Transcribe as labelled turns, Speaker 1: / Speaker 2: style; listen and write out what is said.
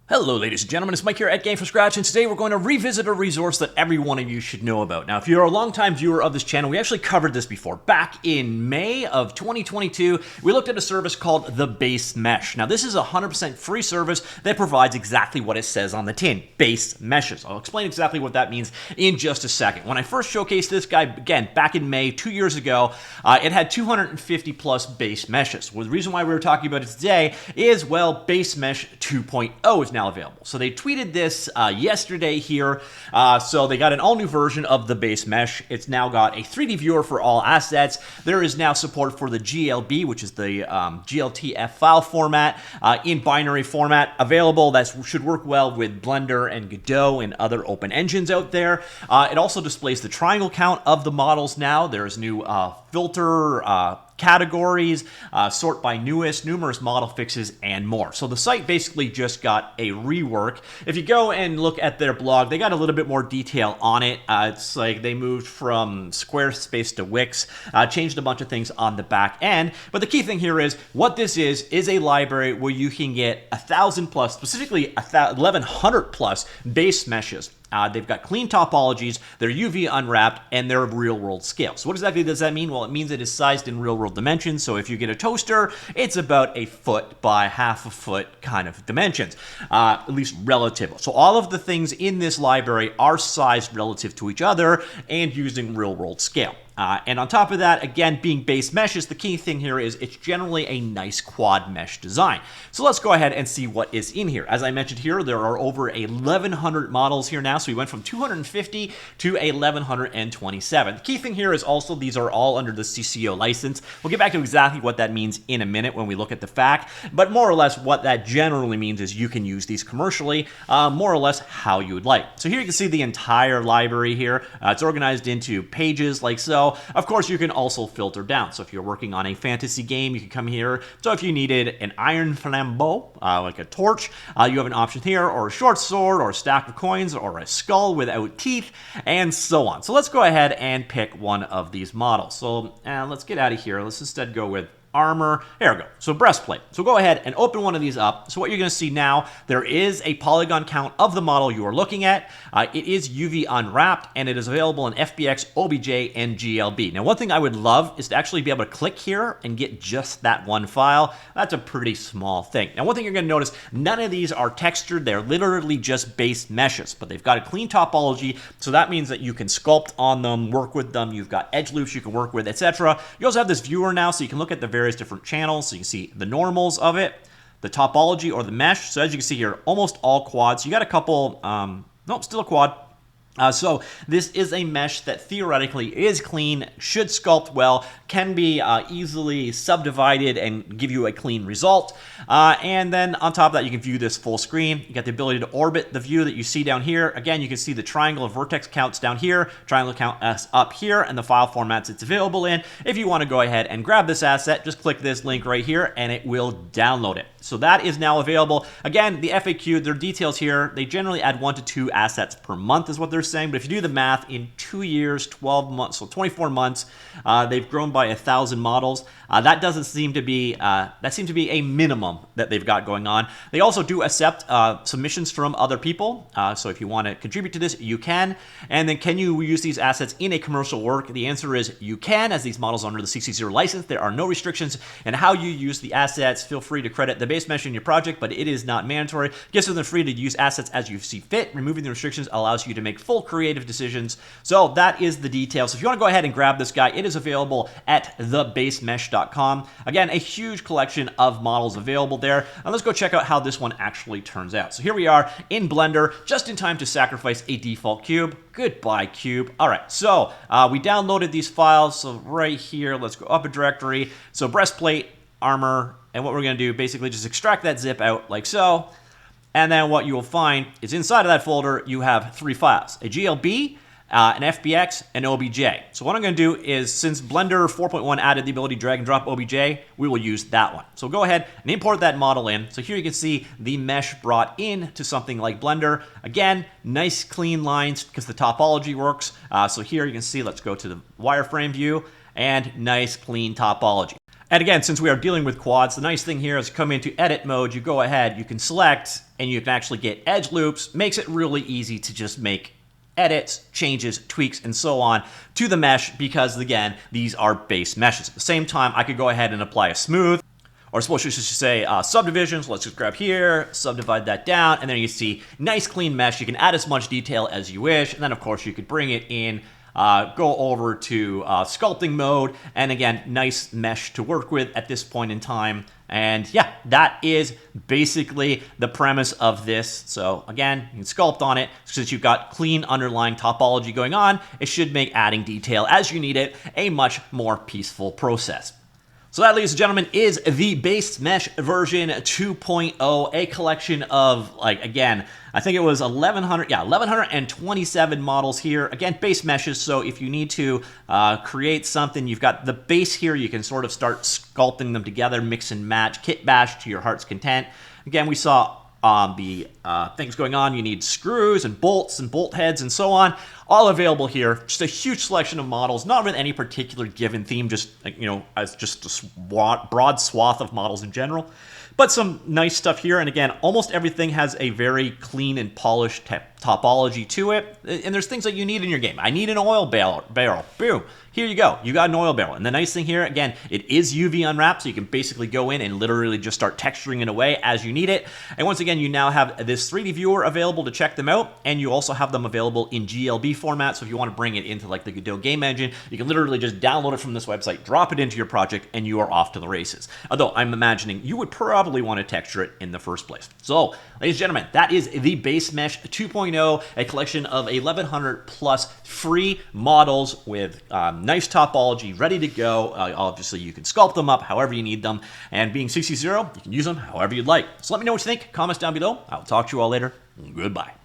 Speaker 1: Hello ladies and gentlemen, it's Mike here at Gamefromscratch, and today we're going to revisit a resource that every one of you should know about. Now, if you're a longtime viewer of this channel, we actually covered this before. Back in May of 2022, we looked at a service called TheBaseMesh. Now, this is a 100% free service that provides exactly what it says on the tin, base meshes. I'll explain exactly what that means in just a second. When I first showcased this guy, again, back in May, 2 years ago, it had 250 plus base meshes. Well, the reason why we were talking about it today is, well, BaseMesh 2.0 is now available. So they tweeted this yesterday here. So they got an all-new version of the BaseMesh. It's now got a 3D viewer for all assets. There is now support for the GLB, which is the GLTF file format, in binary format available. That should work well with Blender and Godot and other open engines out there. It also displays the triangle count of the models now. There's new filter categories, sort by newest, numerous model fixes, and more. So the site basically just got a rework. If you go and look at their blog, they got a little bit more detail on it. It's like they moved from Squarespace to Wix, changed a bunch of things on the back end. But the key thing here is, what this is a library where you can get 1,000 plus, specifically 1,100 plus base meshes. They've got clean topologies, they're UV unwrapped, and they're real-world scale. So what exactly does that mean? Well, it means it is sized in real-world dimensions. So if you get a toaster, it's about 1 foot by 1/2 foot kind of dimensions, at least relative. So all of the things in this library are sized relative to each other and using real-world scale. And on top of that, again, being base meshes, the key thing here is it's generally a nice quad mesh design. So let's go ahead and see what is in here. As I mentioned here, there are over 1,100 models here now. So we went from 250 to 1,127. The key thing here is also these are all under the CCO license. We'll get back to exactly what that means in a minute when we look at the fact. But more or less what that generally means is you can use these commercially, more or less how you would like. So here you can see the entire library here. It's organized into pages like so. Of course, you can also filter down. So if you're working on a fantasy game, you can come here. So if you needed an iron flambeau, like a torch, you have an option here, or a short sword, or a stack of coins, or a skull without teeth, and so on. So let's go ahead and pick one of these models. So let's get out of here. Let's instead go with armor. There we go. So breastplate. So go ahead and open one of these up. So what you're going to see now, there is a polygon count of the model you are looking at. It is UV unwrapped, and it is available in FBX, OBJ, and GLB. Now, one thing I would love is to actually be able to click here and get just that one file. That's a pretty small thing. Now, one thing you're going to notice, none of these are textured. They're literally just base meshes, but they've got a clean topology. So that means that you can sculpt on them, work with them. You've got edge loops you can work with, etc. You also have this viewer now, so you can look at the various different channels. So you can see the normals of it, the topology or the mesh. So as you can see here, almost all quads. You got a couple, nope, still a quad. So this is a mesh that theoretically is clean, should sculpt well, can be easily subdivided and give you a clean result. And then on top of that, you can view this full screen. You got the ability to orbit the view that you see down here. Again, you can see the triangle of vertex counts down here, triangle count up here, and the file formats it's available in. If you want to go ahead and grab this asset, just click this link right here and it will download it. So that is now available. Again, the FAQ, their details here, they generally add 1 to 2 assets per month is what they're saying. But if you do the math, in 2 years, 12 months, so 24 months, they've grown by 1,000 models. That doesn't seem to be, that seems to be a minimum that they've got going on. They also do accept submissions from other people. So if you want to contribute to this, you can. And then can you use these assets in a commercial work? The answer is you can, as these models are under the CC0 license. There are no restrictions in how you use the assets. Feel free to credit the BaseMesh in your project, but it is not mandatory. Gives them free to use assets as you see fit. Removing the restrictions allows you to make full creative decisions. So that is the details. So if you want to go ahead and grab this guy, it is available at TheBaseMesh.com. Again, a huge collection of models available there. And let's go check out how this one actually turns out. So here we are in Blender, just in time to sacrifice a default cube. Goodbye, cube. All right, so we downloaded these files. So right here, let's go up a directory. So breastplate, armor, and what we're going to do, basically just extract that zip out like so. And then what you will find is inside of that folder, you have 3 files, a GLB, an FBX, and OBJ. So what I'm going to do is, since Blender 4.1 added the ability to drag and drop OBJ, we will use that one. So go ahead and import that model in. So here you can see the mesh brought in to something like Blender. Again, nice clean lines because the topology works. So here you can see, let's go to the wireframe view, and nice clean topology. And again, since we are dealing with quads, the nice thing here is come into edit mode, you go ahead, you can select, and you can actually get edge loops. Makes it really easy to just make edits, changes, tweaks, and so on to the mesh because, again, these are base meshes. At the same time, I could go ahead and apply a smooth, or suppose you should say subdivisions. Let's just grab here, subdivide that down, and then you see nice clean mesh. You can add as much detail as you wish, and then of course you could bring it in, go over to sculpting mode, and again, nice mesh to work with at this point in time. And yeah, that is basically the premise of this. So again, you can sculpt on it. Since you've got clean underlying topology going on, it should make adding detail as you need it a much more peaceful process. So that, ladies and gentlemen, is the TheBaseMesh version 2.0, a collection of, like, again, I think it was 1,127 models here. Again, base meshes, so if you need to create something, you've got the base here, you can sort of start sculpting them together, mix and match, kit bash to your heart's content. Again, we saw the things going on. You need screws and bolts and bolt heads and so on, all available here. Just a huge selection of models, not with any particular given theme, just, you know, as just a broad swath of models in general. But some nice stuff here, and again, almost everything has a very clean and polished topology to it. And there's things that you need in your game. I need an oil barrel. Boom. Here you go. You got an oil barrel. And the nice thing here, again, it is UV unwrapped, so you can basically go in and literally just start texturing it away as you need it. And once again, you now have this 3D viewer available to check them out, and you also have them available in GLB format. So if you want to bring it into like the Godot game engine, you can literally just download it from this website, drop it into your project, and you are off to the races. Although I'm imagining you would probably want to texture it in the first place. So, ladies and gentlemen, that is the TheBaseMesh 2.0, a collection of 1,100 plus free models with nice topology ready to go. Obviously, you can sculpt them up however you need them, and being CC0, you can use them however you'd like. So let me know what you think. Comments down below. I'll talk to you all later. Goodbye.